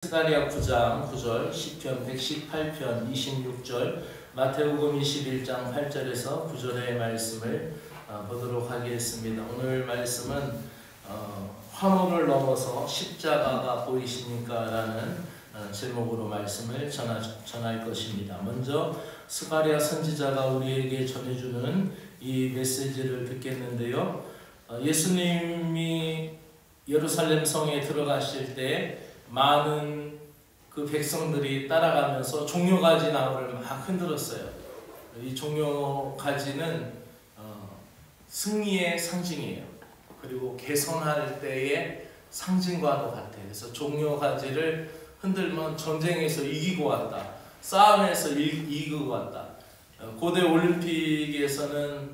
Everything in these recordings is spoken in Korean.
스가랴 9장 9절, 시편 118편 26절, 마태복음 21장 8절에서 9절의 말씀을 보도록 하겠습니다. 오늘 말씀은 환호를 넘어서 십자가가 보이십니까? 라는 제목으로 말씀을 전할 것입니다. 먼저 스가랴 선지자가 우리에게 전해주는 이 메시지를 듣겠는데요. 예수님이 예루살렘 성에 들어가실 때 많은 그 백성들이 따라가면서 종려가지 나무를 막 흔들었어요. 이 종려가지는 승리의 상징이에요. 그리고 개선할 때의 상징과도 같아요. 그래서 종려가지를 흔들면 전쟁에서 이기고 왔다, 싸움에서 이기고 왔다. 고대 올림픽에서는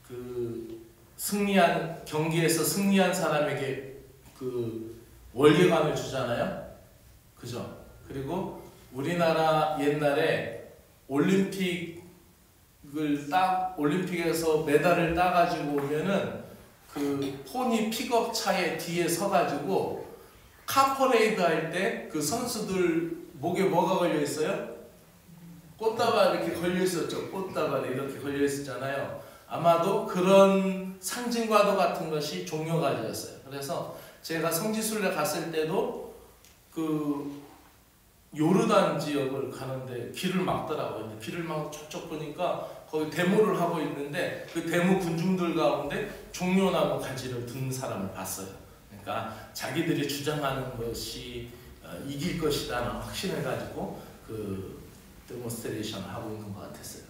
그 승리한 경기에서 승리한 사람에게 그 월계관을 주잖아요. 그죠? 그리고 우리나라 옛날에 올림픽에서 메달을 따가지고 오면은 그 포니 픽업 차에 뒤에 서가지고 카퍼레이드 할 때 그 선수들 목에 뭐가 걸려 있어요? 꽃다발 이렇게 걸려 있었죠. 꽃다발이 이렇게 걸려 있었잖아요. 아마도 그런 상징과도 같은 것이 종려가지였어요. 그래서 제가 성지순례 갔을 때도 그 요르단 지역을 가는데 길을 막더라고요. 길을 막고 저쪽 보니까 거기 데모를 하고 있는데 그 데모 군중들 가운데 종려나무 가지를 든 사람을 봤어요. 그러니까 자기들이 주장하는 것이 이길 것이라는 확신을 가지고 그 데모스트레이션을 하고 있는 것 같았어요.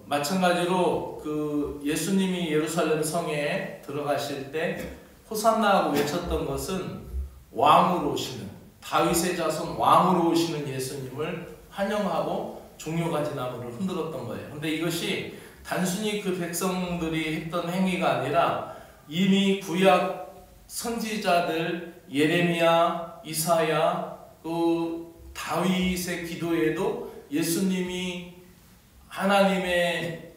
마찬가지로 그 예수님이 예루살렘 성에 들어가실 때 호산나하고 외쳤던 것은 왕으로 오시는, 다윗의 자손 왕으로 오시는 예수님을 환영하고 종려가지 나무를 흔들었던 거예요. 근데 이것이 단순히 그 백성들이 했던 행위가 아니라 이미 구약 선지자들 예레미야, 이사야, 또 다윗의 기도에도 예수님이 하나님의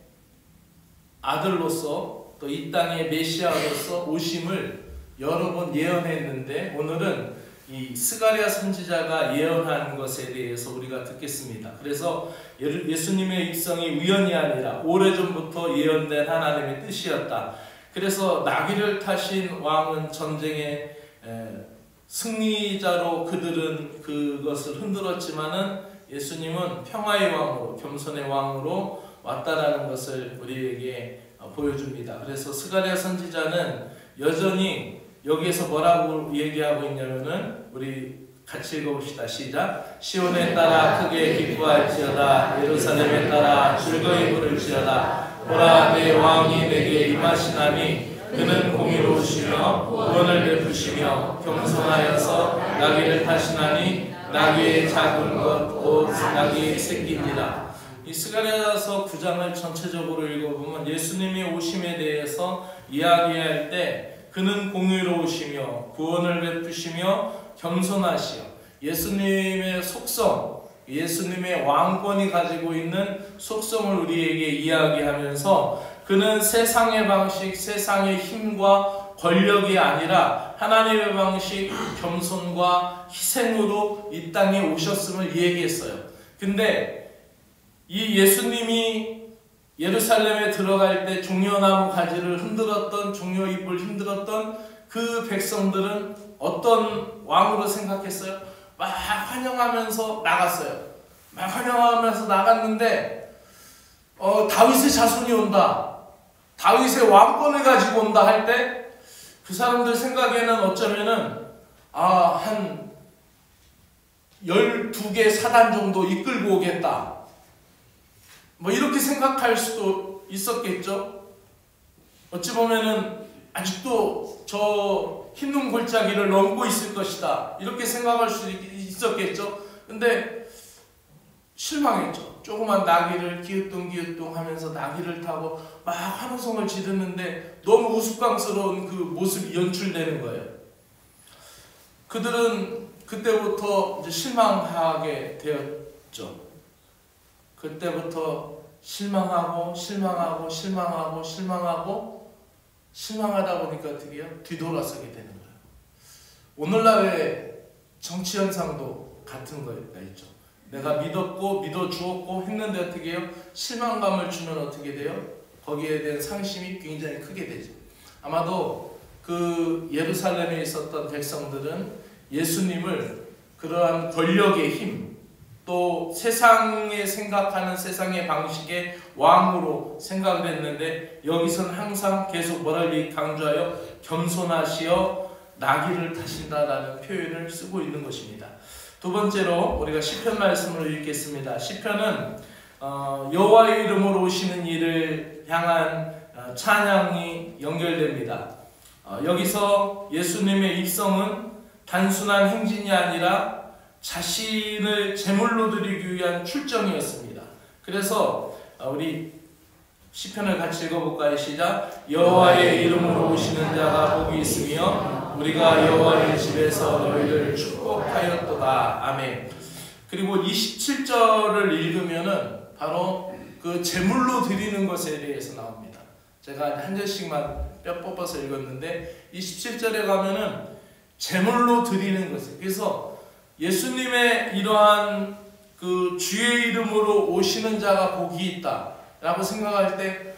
아들로서 또 이 땅의 메시아로서 오심을 여러 번 예언했는데 오늘은 이 스가랴 선지자가 예언한 것에 대해서 우리가 듣겠습니다. 그래서 예수님의 입성이 우연이 아니라 오래전부터 예언된 하나님의 뜻이었다. 그래서 나귀를 타신 왕은 전쟁의 승리자로 그들은 그것을 흔들었지만은 예수님은 평화의 왕으로, 겸손의 왕으로 왔다라는 것을 우리에게 보여줍니다. 그래서 스가랴 선지자는 여전히 여기에서 뭐라고 얘기하고 있냐면은 우리 같이 읽어봅시다. 시작. 시온에 따라 크게 기뻐할지어다. 예루살렘에 따라 즐거이 부를지어다. 보라, 내 왕이 내게 임하시나니 그는 공의로우시며 구원을 베푸시며 겸손하여서 나귀를 타시나니 나귀의 작은 것 곧 나귀의 새끼니라. 이 스가랴서 9장을 전체적으로 읽어보면 예수님이 오심에 대해서 이야기할 때 그는 공의로우시며 구원을 베푸시며 겸손하시오. 예수님의 속성, 예수님의 왕권이 가지고 있는 속성을 우리에게 이야기하면서 그는 세상의 방식, 세상의 힘과 권력이 아니라 하나님의 방식, 겸손과 희생으로 이 땅에 오셨음을 얘기했어요. 근데 이 예수님이 예루살렘에 들어갈 때 종려나무 가지를 흔들었던, 종려잎을 흔들었던 그 백성들은 어떤 왕으로 생각했어요? 막 환영하면서 나갔어요. 막 환영하면서 나갔는데 다윗의 자손이 온다, 다윗의 왕권을 가지고 온다 할 때 그 사람들 생각에는 어쩌면은 한 12개 사단 정도 이끌고 오겠다, 뭐 이렇게 생각할 수도 있었겠죠. 어찌 보면은 아직도 저 흰눈 골짜기를 넘고 있을 것이다, 이렇게 생각할 수 있었겠죠. 근데 실망했죠. 조그만 나귀를 기으뚱기으뚱 하면서 나귀를 타고 막 환호성을 지르는데 너무 우스꽝스러운 그 모습이 연출되는 거예요. 그들은 그때부터 이제 실망하게 되었죠. 그때부터 실망하다 보니까 어떻게 해요? 뒤돌아서게 되는 거예요. 오늘날의 정치 현상도 같은 거가 있죠. 내가 믿었고 믿어주었고 했는데 어떻게 해요? 실망감을 주면 어떻게 돼요? 거기에 대한 상심이 굉장히 크게 되죠. 아마도 그 예루살렘에 있었던 백성들은 예수님을 그러한 권력의 힘, 또 세상에 생각하는 세상의 방식의 왕으로 생각을 했는데, 여기서는 항상 계속 뭐를 강조하여 겸손하시어 나귀를 타신다라는 표현을 쓰고 있는 것입니다. 두 번째로 우리가 시편 말씀을 읽겠습니다. 시편은 여호와의 이름으로 오시는 이를 향한 찬양이 연결됩니다. 여기서 예수님의 입성은 단순한 행진이 아니라 자신을 제물로 드리기 위한 출정이었습니다. 그래서 우리 시편을 같이 읽어볼까요? 시작. 여호와의 이름으로 오시는 자가 복이 있으며 우리가 여호와의 집에서 너희를 축복하였도다. 아멘. 그리고 27절을 읽으면은 바로 그 제물로 드리는 것에 대해서 나옵니다. 제가 한 절씩만 뼈 뽑아서 읽었는데 27절에 가면은 제물로 드리는 것을, 그래서 예수님의 이러한 그 주의 이름으로 오시는 자가 복이 있다 라고 생각할 때,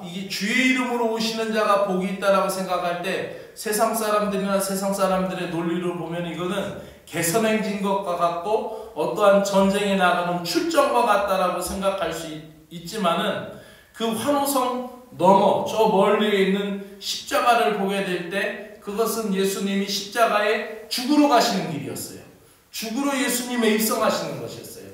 이게 주의 이름으로 오시는 자가 복이 있다라고 생각할 때 세상 사람들이나 세상 사람들의 논리로 보면 이거는 개선행진 것과 같고 어떠한 전쟁에 나가는 출정과 같다라고 생각할 수 있지만은, 그 환호성 넘어 저 멀리에 있는 십자가를 보게 될 때 그것은 예수님이 십자가에 죽으러 가시는 길이었어요. 죽으러 예수님의 입성하시는 것이었어요.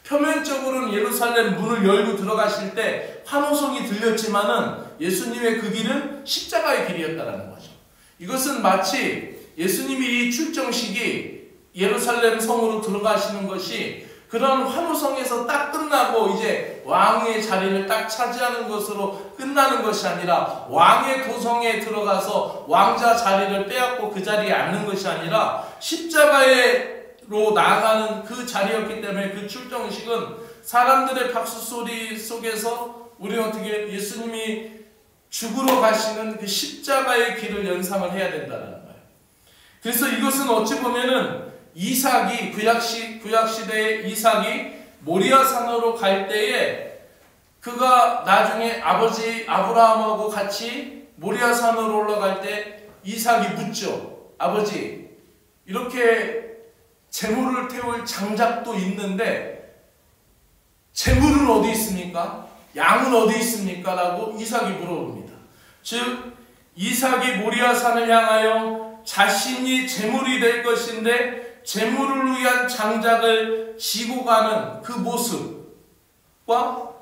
표면적으로는 예루살렘 문을 열고 들어가실 때 환호성이 들렸지만은 예수님의 그 길은 십자가의 길이었다라는 거죠. 이것은 마치 예수님이 이 출정식이 예루살렘 성으로 들어가시는 것이 그런 환호성에서 딱 끝나고 이제 왕의 자리를 딱 차지하는 것으로 끝나는 것이 아니라, 왕의 도성에 들어가서 왕자 자리를 빼앗고 그 자리에 앉는 것이 아니라 십자가로 나아가는 그 자리였기 때문에 그 출정식은 사람들의 박수 소리 속에서 우리는 어떻게 예수님이 죽으러 가시는 그 십자가의 길을 연상을 해야 된다는 거예요. 그래서 이것은 어찌 보면은 이삭이 구약시대의 이삭이 모리아 산으로 갈 때에 그가 나중에 아버지 아브라함하고 같이 모리아 산으로 올라갈 때 이삭이 묻죠. 아버지, 이렇게 제물을 태울 장작도 있는데 제물은 어디 있습니까? 양은 어디 있습니까? 라고 이삭이 물어봅니다. 즉 이삭이 모리아 산을 향하여 자신이 제물이 될 것인데 제물을 위한 장작을 지고 가는 그 모습과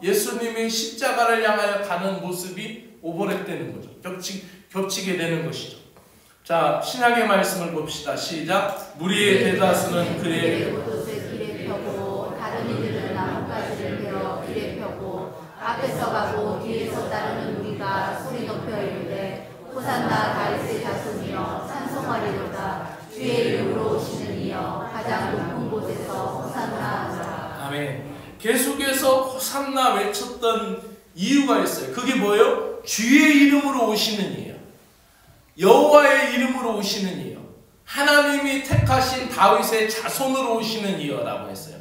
예수님이 십자가를 향하여 가는 모습이 오버랩되는 거죠. 겹치게 되는 것이죠. 자, 신약의 말씀을 봅시다. 시작. 무리의 대다수는 그의 길에 펴고 다른 이들은 나뭇가지를 베어 길에 펴고 앞에서 가고 뒤에서 따르는 우리가 소리 높여 이르되 호산나 다윗의 자손이여 찬송하리로다. 주의 이름으로 오시는 이여 가장 높은 곳에서 호산나 하라. 아멘. 계속해서 호산나 외쳤던 이유가 있어요. 그게 뭐예요? 주의 이름으로 오시는 이요, 여호와의 이름으로 오시는 이요, 하나님이 택하신 다윗의 자손으로 오시는 이요라고 했어요.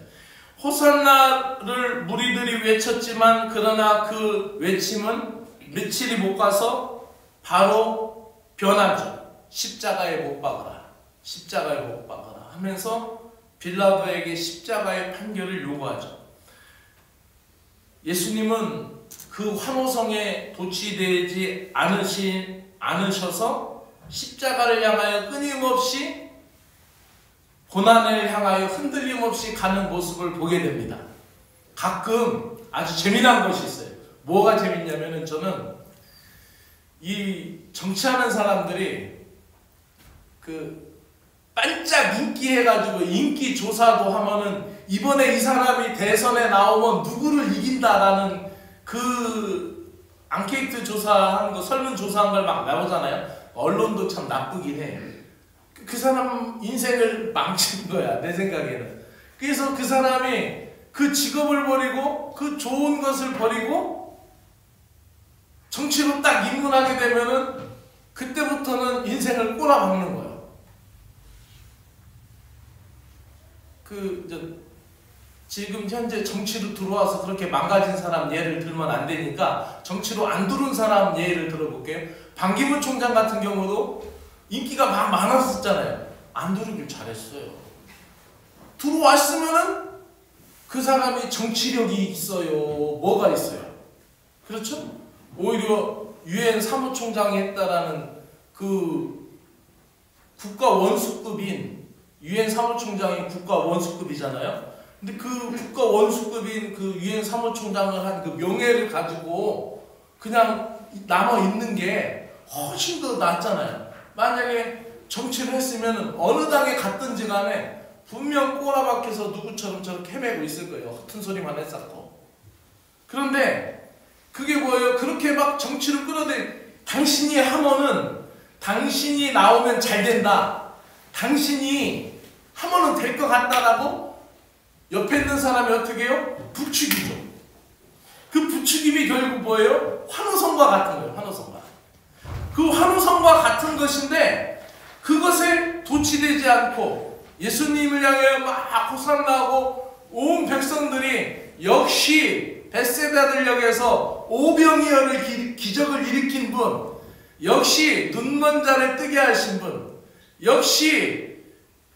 호산나를 무리들이 외쳤지만 그러나 그 외침은 며칠이 못 가서 바로 변하죠. 십자가에 못 박아라, 십자가에 못 박아라 하면서 빌라도에게 십자가의 판결을 요구하죠. 예수님은 그 환호성에 도취되지 않으셔서 십자가를 향하여 끊임없이 고난을 향하여 흔들림 없이 가는 모습을 보게 됩니다. 가끔 아주 재미난 것이 있어요. 뭐가 재밌냐면은, 저는 이 정치하는 사람들이 그 반짝 인기해가지고 인기 조사도 하면은 이번에 이 사람이 대선에 나오면 누구를 이긴다라는 그 앙케이트 조사한 거, 설문 조사한 걸 막 나오잖아요. 언론도 참 나쁘긴 해. 그 사람 인생을 망친 거야, 내 생각에는. 그래서 그 사람이 그 직업을 버리고 그 좋은 것을 버리고 정치로 딱 입문하게 되면은 그때부터는 인생을 꼬라박는 거예요. 지금 현재 정치로 들어와서 그렇게 망가진 사람 예를 들면 안 되니까 정치로 안 들어온 사람 예를 들어볼게요. 반기문 총장 같은 경우도 인기가 막 많았었잖아요. 안 들어오길 잘했어요. 들어왔으면은 그 사람이 정치력이 있어요. 뭐가 있어요? 그렇죠? 오히려 유엔 사무총장이 했다라는 그 국가 원수급인 유엔 사무총장이 국가 원수급이잖아요. 근데 그 국가 원수급인 그 유엔 사무총장을 한 그 명예를 가지고 그냥 남아 있는 게 훨씬 더 낫잖아요. 만약에 정치를 했으면 어느 당에 갔든지 간에 분명 꼬라박혀서 누구처럼 저렇게 헤매고 있을 거예요. 허튼 소리만 했었고. 그런데 그게 뭐예요? 그렇게 막 정치를 끌어대 당신이 하면은 당신이 나오면 잘 된다. 당신이 하면은 될 것 같다라고 옆에 있는 사람이 어떻게 해요? 부추기죠. 그 부추김이 결국 뭐예요? 환호성과 같은 거예요. 환호성과. 그 환호성과 같은 것인데 그것에 도취되지 않고 예수님을 향해 막 호산나고 온 백성들이 역시 벳세다 들녘에서 오병이어를 기적을 일으킨 분, 역시 눈먼 자를 뜨게 하신 분, 역시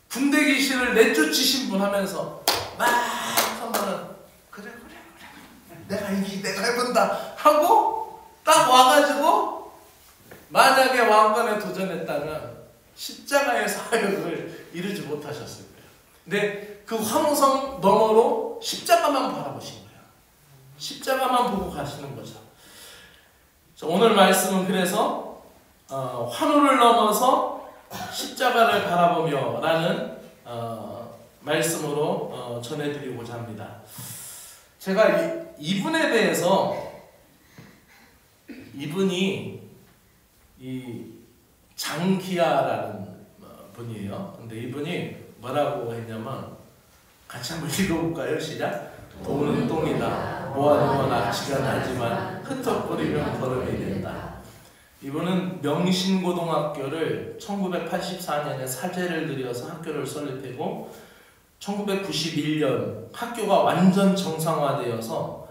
군대 귀신을 내쫓으신 분 하면서 막 하면은 그래 내가 해본다 하고 딱 와가지고 만약에 왕관에 도전했다면 십자가의 사역을 이루지 못하셨을 거예요. 근데 그 환호성 너머로 십자가만 바라보신 거예요. 십자가만 보고 가시는 거죠. 오늘 말씀은 그래서 환호를 넘어서 십자가를 바라보며 라는 말씀으로 전해드리고자 합니다. 제가 이분에 대해서 이분이 이 장기하라는 분이에요. 근데 이분이 뭐라고 했냐면 같이 한번 읽어볼까요? 시작. 돈은 똥이다. 모아두면 악취가 나지만 흩어버리면 거름이 된다. 이분은 명신고등학교를 1984년에 사죄를 드려서 학교를 설립하고 1991년 학교가 완전 정상화되어서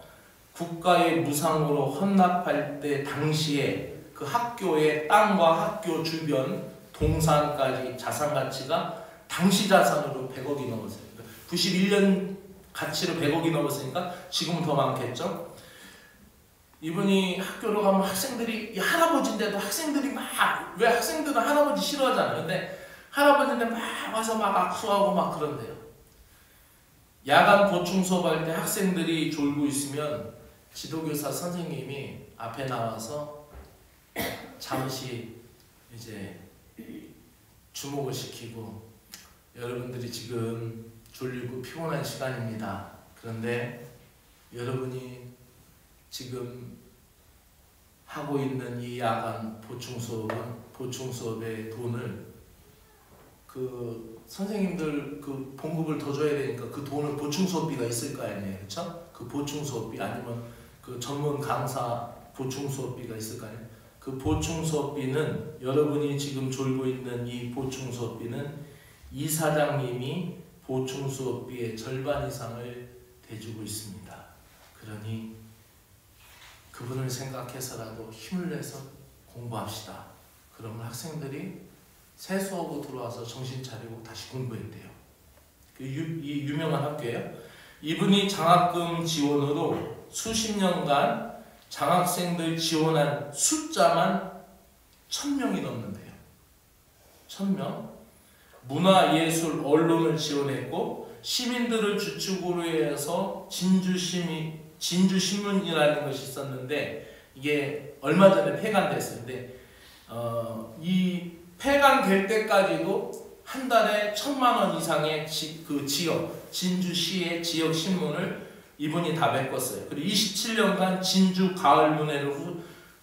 국가의 무상으로 헌납할 때 당시에 그 학교의 땅과 학교 주변 동산까지 자산 가치가 당시 자산으로 100억이 넘었어요. 91년 가치로 100억이 넘었으니까 지금은 더 많겠죠. 이분이 학교로 가면 학생들이 할아버지인데도 학생들이 막 왜 학생들은 할아버지 싫어하잖아요. 근데 할아버지인데 막 와서 막 악수하고 막 그런대요. 야간 보충 수업할 때 학생들이 졸고 있으면 지도교사 선생님이 앞에 나와서 잠시 이제 주목을 시키고 여러분들이 지금 졸리고 피곤한 시간입니다. 그런데 여러분이 지금 하고 있는 이 야간 보충 수업은 보충 수업의 돈을 그 선생님들 그 봉급을 더 줘야 되니까 그 돈을 보충 수업비가 있을 거 아니에요, 그렇죠? 그 보충 수업비 아니면 그 전문 강사 보충 수업비가 있을 거 아니에요. 그 보충 수업비는 여러분이 지금 졸고 있는 이 보충 수업비는 이사장님이 보충 수업비의 절반 이상을 대주고 있습니다. 그러니 그분을 생각해서라도 힘을 내서 공부합시다. 그러면 학생들이 세수하고 들어와서 정신 차리고 다시 공부했대요. 이 유명한 학교예요. 이분이 장학금 지원으로 수십 년간 장학생들 지원한 숫자만 1000명이 넘는데요. 1000명. 문화, 예술, 언론을 지원했고 시민들을 주축으로 해서 진주신문이라는 것이 있었는데 이게 얼마 전에 폐간됐어요. 근데 이 폐간될 때까지도 한 달에 1000만 원 이상의 그 지역, 진주시의 지역 신문을 이분이 다 메꿨어요. 그리고 27년간 진주 가을문예를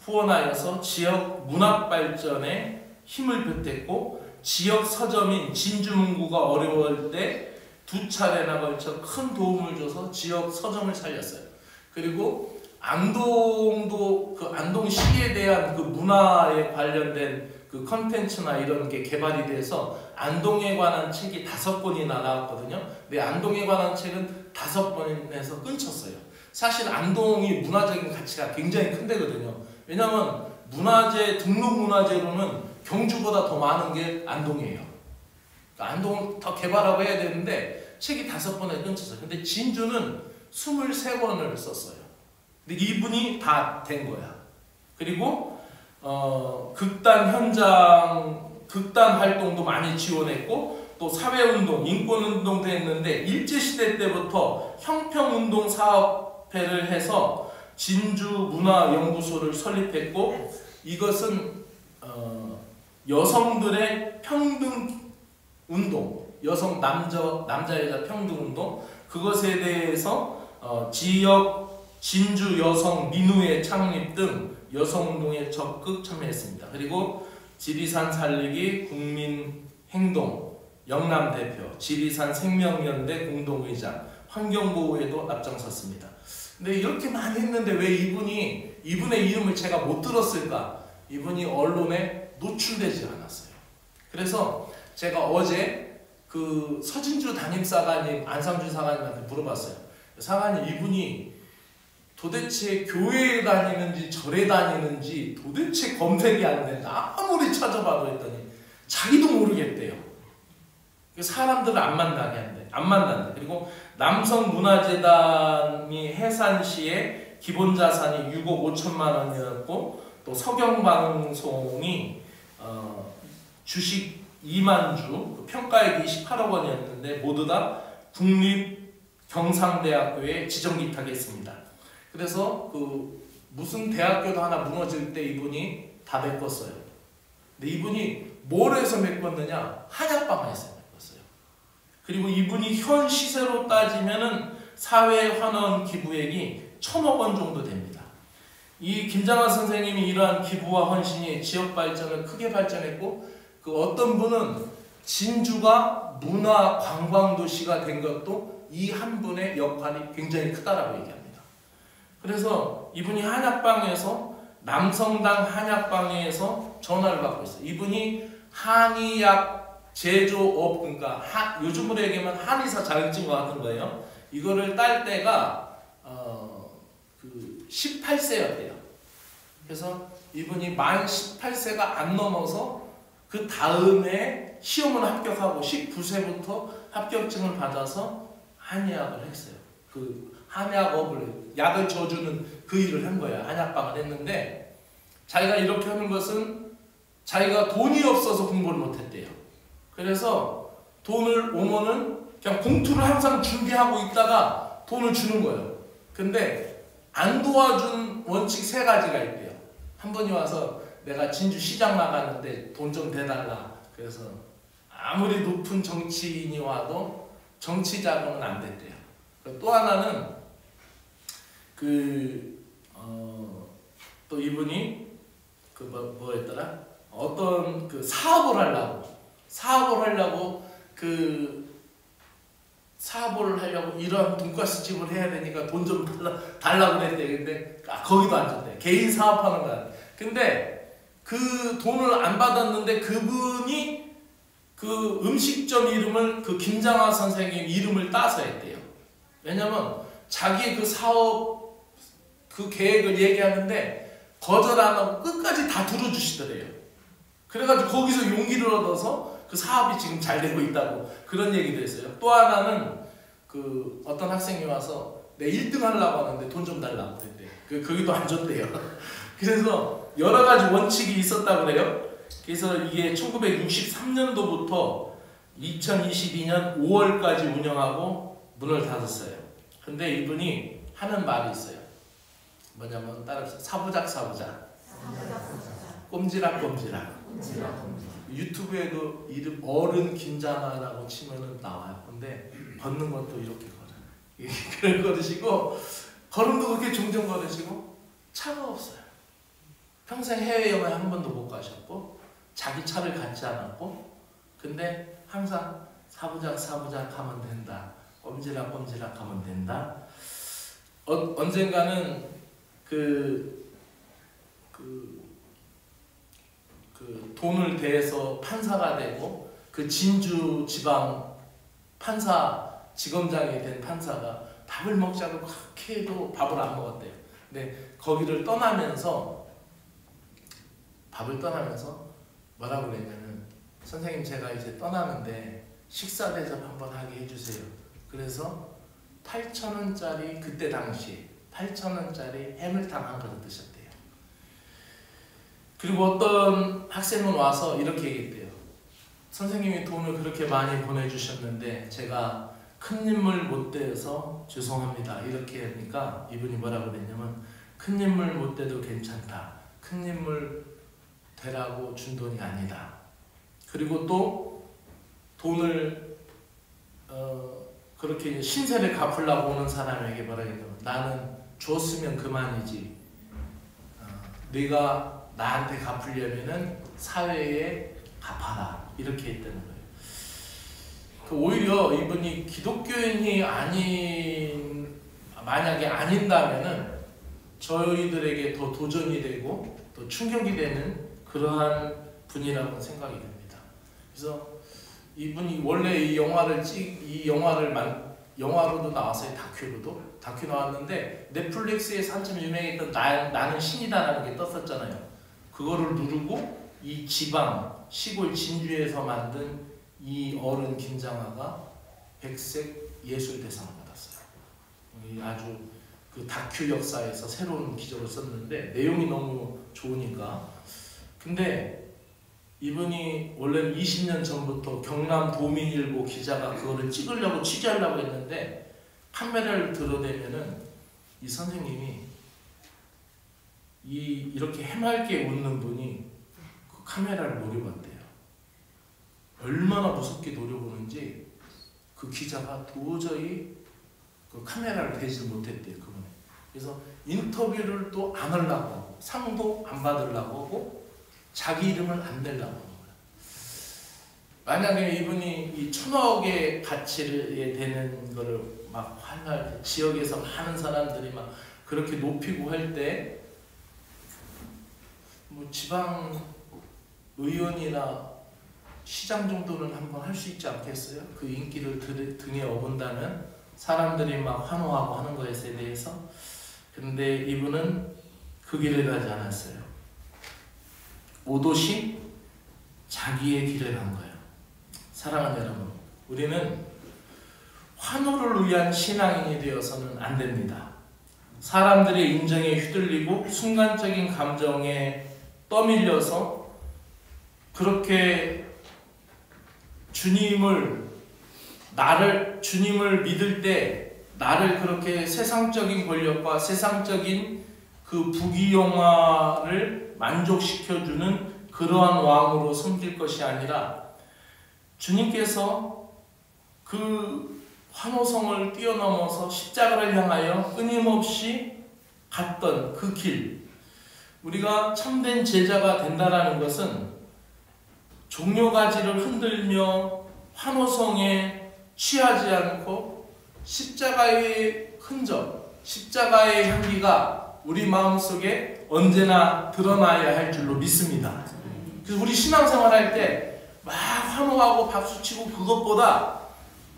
후원하여서 지역 문학 발전에 힘을 보탰고 지역 서점인 진주문구가 어려울 때 2차례나 걸쳐 큰 도움을 줘서 지역 서점을 살렸어요. 그리고 안동도 그 안동시에 대한 그 문화에 관련된 그 컨텐츠나 이런 게 개발이 돼서 안동에 관한 책이 5권이나 나왔거든요. 근데 안동에 관한 책은 5권에서 끊쳤어요. 사실 안동이 문화적인 가치가 굉장히 큰 데거든요. 왜냐하면 문화재, 등록문화재로는 경주보다 더 많은 게 안동이에요. 그러니까 안동을 더 개발하고 해야 되는데 책이 5권에 끊쳤어요. 근데 진주는 23권을 썼어요. 근데 이분이 다 된 거야. 그리고 극단 현장, 극단 활동도 많이 지원했고 또 사회운동, 인권운동도 했는데 일제시대 때부터 형평운동 사업회를 해서 진주문화연구소를 설립했고 이것은 여성들의 평등운동, 남자 여자 평등운동 그것에 대해서 지역 진주 여성 민우회 창립 등 여성운동에 적극 참여했습니다. 그리고 지리산 살리기 국민행동 영남대표, 지리산 생명연대 공동의장, 환경보호에도 앞장섰습니다. 근데 이렇게 많이 했는데 왜 이분의 이름을 제가 못 들었을까? 이분이 언론에 노출되지 않았어요. 그래서 제가 어제 그 서진주 담임사관님, 안상준 사관님한테 물어봤어요. 사관님, 이분이 도대체 교회에 다니는지 절에 다니는지 도대체 검색이 안 된다. 아무리 찾아봐도 했더니 자기도 모르겠대요. 사람들을 안 만난다. 그리고 남성문화재단이 해산시에 기본자산이 6억 5천만 원이었고 또 서경방송이 주식 2만 주, 평가액이 28억 원이었는데 모두 다 국립경상대학교에 지정기탁했습니다. 그래서 그 무슨 대학교도 하나 무너질 때 이분이 다 메꿨어요. 근데 이분이 뭘 해서 메꿨느냐? 한약방에서 메꿨어요. 그리고 이분이 현 시세로 따지면은 사회환원 기부액이 1,000억 원 정도 됩니다. 이 김장하 선생님이 이러한 기부와 헌신이 지역 발전을 크게 발전했고 그 어떤 분은 진주가 문화 관광 도시가 된 것도 이 한 분의 역할이 굉장히 크다라고 얘기합니다. 그래서 이분이 한약방에서 남성당 한약방에서 전화를 받고 있어요. 이분이 한의약 제조업, 그러니까 요즘으로 얘기하면 한의사 자격증 같은 거예요. 이거를 딸 때가 18세였대요. 그래서 이분이 만 18세가 안 넘어서 그 다음에 시험을 합격하고 19세부터 합격증을 받아서 한의학을 했어요. 그 한약업을, 약을 져주는 그 일을 한 거야. 한약방을 했는데 자기가 이렇게 하는 것은 자기가 돈이 없어서 공부를 못했대요. 그래서 돈을 오면은 그냥 봉투를 항상 준비하고 있다가 돈을 주는 거예요. 근데 안 도와준 원칙 3가지가 있대요. 한 분이 와서 내가 진주 시장 나가는데 돈 좀 대달라. 그래서 아무리 높은 정치인이 와도 정치 자금은 안 됐대요. 또 하나는 또 이분이 뭐였더라? 어떤 그 사업을 하려고 이런 돈가스 집을 해야 되니까 돈 좀 달라고 그랬대. 근데 거기도 안 줬대. 개인 사업하는 거야. 근데 그 돈을 안 받았는데 그분이 그 음식점 이름을 그 김장하 선생님 이름을 따서 했대요. 왜냐면 자기의 그 사업 그 계획을 얘기하는데 거절 안 하고 끝까지 다 들어주시더래요. 그래가지고 거기서 용기를 얻어서 그 사업이 지금 잘 되고 있다고 그런 얘기도 했어요. 또 하나는 그 어떤 학생이 와서 내 1등 하려고 하는데 돈 좀 달라고 그랬대. 거기도 안 줬대요. 그래서 여러 가지 원칙이 있었다고 그래요. 그래서 이게 1963년도부터 2022년 5월까지 운영하고 문을 닫았어요. 근데 이분이 하는 말이 있어요. 뭐냐면 따라서 사부작 꼼지락 유튜브에도 이름 어른 김장하라고 치면은 나와요. 근데 걷는 것도 이렇게 걸어요. 그걸 걸으시고 걸음도 그렇게 종종 걸으시고 차가 없어요. 평생 해외여행 한 번도 못 가셨고 자기 차를 갖지 않았고 근데 항상 사부작 하면 된다. 꼼지락 하면 된다. 언젠가는 그 그 돈을 대해서 판사가 되고 그 진주 지방 판사 지검장이 된 판사가 밥을 먹자고 그렇게 해도 밥을 안 먹었대요. 근데 거기를 떠나면서 밥을 떠나면서 뭐라고 그랬냐면 선생님 제가 이제 떠나는데 식사 대접 한번 하게 해주세요. 그래서 8,000원짜리 그때 당시 8,000원짜리 해물탕 한 그릇 드셨대요. 그리고 어떤 학생은 와서 이렇게 얘기했대요. 선생님이 돈을 그렇게 많이 보내주셨는데 제가 큰 인물 못 대서 죄송합니다. 이렇게 하니까 이분이 뭐라고 그랬냐면 큰 인물 못 대도 괜찮다. 큰 인물 되라고 준 돈이 아니다. 그리고 또 돈을 그렇게 신세를 갚으려고 오는 사람에게 뭐라고 했냐면 나는 줬으면 그만이지. 네가 나한테 갚으려면은 사회에 갚아라. 이렇게 했다는 거예요. 오히려 이분이 기독교인이 만약에 아닌다면은 저희들에게 더 도전이 되고 또 충격이 되는 그러한 분이라고 생각이 됩니다. 그래서 이분이 원래 이 영화를 영화로도 나왔어요. 다큐 나왔는데 넷플릭스에서 한참 유명했던 나는 신이다라는 게 떴었잖아요. 그거를 누르고 이 지방 시골 진주에서 만든 이 어른 김장하가 백색 예술대상을 받았어요. 아주 그 다큐 역사에서 새로운 기적을 썼는데 내용이 너무 좋으니까. 근데 이분이 원래는 20년 전부터 경남 도민일보 기자가 그거를 찍으려고 취재하려고 했는데 카메라를 들어대면은 이 선생님이 이렇게 해맑게 웃는 분이 그 카메라를 노려봤대요. 얼마나 무섭게 노려보는지 그 기자가 도저히 그 카메라를 대지 못했대요. 그분이. 그래서 인터뷰를 또 안 하려고 하고 상도 안 받으려고 하고 자기 이름을 안 내려고 하는 거예요. 만약에 이분이 이 1,000억의 가치에 되는 거를 막 지역에서 많은 사람들이 막 그렇게 높이고 할 때 뭐 지방 의원이나 시장 정도는 한번 할 수 있지 않겠어요? 그 인기를 등에 업은다면 사람들이 막 환호하고 하는 것에 대해서. 근데 이분은 그 길을 가지 않았어요. 오롯이 자기의 길을 간 거예요. 사랑하는 여러분, 우리는 환호를 위한 신앙인이 되어서는 안 됩니다. 사람들의 인정에 휘둘리고 순간적인 감정에 떠밀려서 그렇게 주님을 믿을 때 나를 그렇게 세상적인 권력과 세상적인 그 부귀영화를 만족시켜주는 그러한 왕으로 섬길 것이 아니라 주님께서 그 환호성을 뛰어넘어서 십자가를 향하여 끊임없이 갔던 그 길, 우리가 참된 제자가 된다는 것은 종려가지를 흔들며 환호성에 취하지 않고 십자가의 흔적, 십자가의 향기가 우리 마음속에 언제나 드러나야 할 줄로 믿습니다. 그래서 우리 신앙생활 할 때 막 환호하고 박수치고 그것보다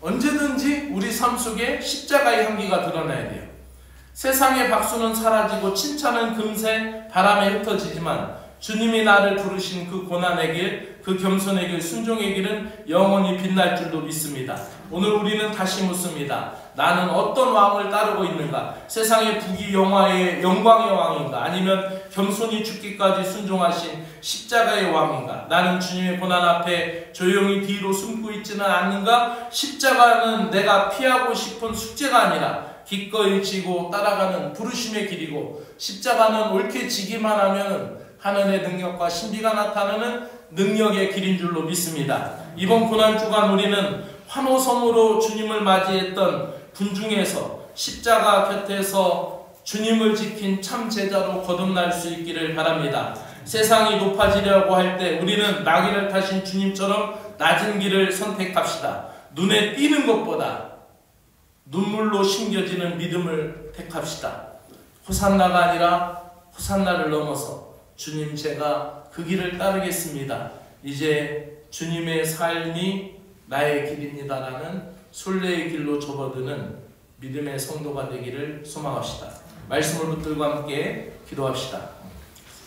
언제든지 우리 삶 속에 십자가의 향기가 드러나야 돼요. 세상의 박수는 사라지고 칭찬은 금세 바람에 흩어지지만 주님이 나를 부르신 그 고난의 길, 그 겸손의 길, 순종의 길은 영원히 빛날 줄로 믿습니다. 오늘 우리는 다시 묻습니다. 나는 어떤 왕을 따르고 있는가? 세상의 부귀영화의 영광의 왕인가? 아니면 겸손히 죽기까지 순종하신 십자가의 왕인가? 나는 주님의 고난 앞에 조용히 뒤로 숨고 있지는 않는가? 십자가는 내가 피하고 싶은 숙제가 아니라 기꺼이 지고 따라가는 부르심의 길이고, 십자가는 옳게 지기만 하면 하늘의 능력과 신비가 나타나는 능력의 길인 줄로 믿습니다. 이번 고난주간 우리는 환호성으로 주님을 맞이했던 분 중에서 십자가 곁에서 주님을 지킨 참 제자로 거듭날 수 있기를 바랍니다. 세상이 높아지려고 할 때 우리는 나귀를 타신 주님처럼 낮은 길을 선택합시다. 눈에 띄는 것보다 눈물로 심겨지는 믿음을 택합시다. 호산나가 아니라 호산나를 넘어서 주님 제가 그 길을 따르겠습니다. 이제 주님의 삶이 나의 길입니다라는 순례의 길로 접어드는 믿음의 성도가 되기를 소망합시다. 말씀을 붙들고 함께 기도합시다.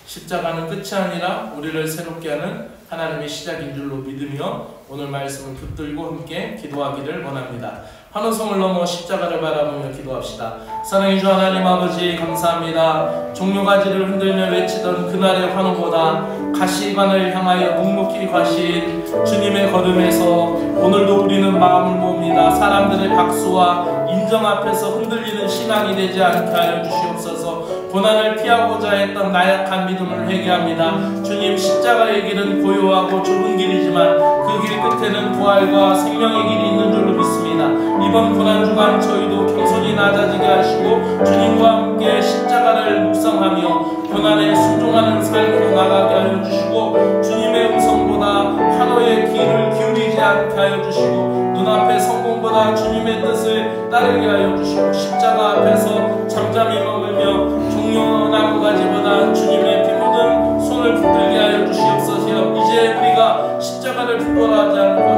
십자가는 끝이 아니라 우리를 새롭게 하는 하나님의 시작인 줄로 믿으며 오늘 말씀을 붙들고 함께 기도하기를 원합니다. 환호성을 넘어 십자가를 바라보며 기도합시다. 사랑의 주 하나님 아버지 감사합니다. 종려가지를 흔들며 외치던 그날의 환호보다 가시관을 향하여 묵묵히 가신 주님의 걸음에서 오늘도 우리는 마음을 모읍니다. 사람들의 박수와 인정 앞에서 흔들리는 신앙이 되지 않게 하여 주시옵소서. 고난을 피하고자 했던 나약한 믿음을 회개합니다. 주님 십자가의 길은 고요하고 좁은 길이지만 그 길 끝에는 부활과 생명의 길이 있는 줄로 믿습니다. 이번 고난주간 저희도 겸손히 낮아지게 하시고 주님과 함께 십자가를 묵상하며 고난에 순종하는 삶으로 나가게 하여 주시고 주님의 음성보다 환호의 귀를 기울이지 않게 하여 주시고 눈앞의 성공보다 주님의 뜻을 따르게 하여 주시고 십자가 앞에서 잠잠히 먹으며 종려 나무가지보다 주님의 피 묻은 손을 붙들게 하여 주시옵소서. 이제 우리가 십자가를 부끄러워하지 않고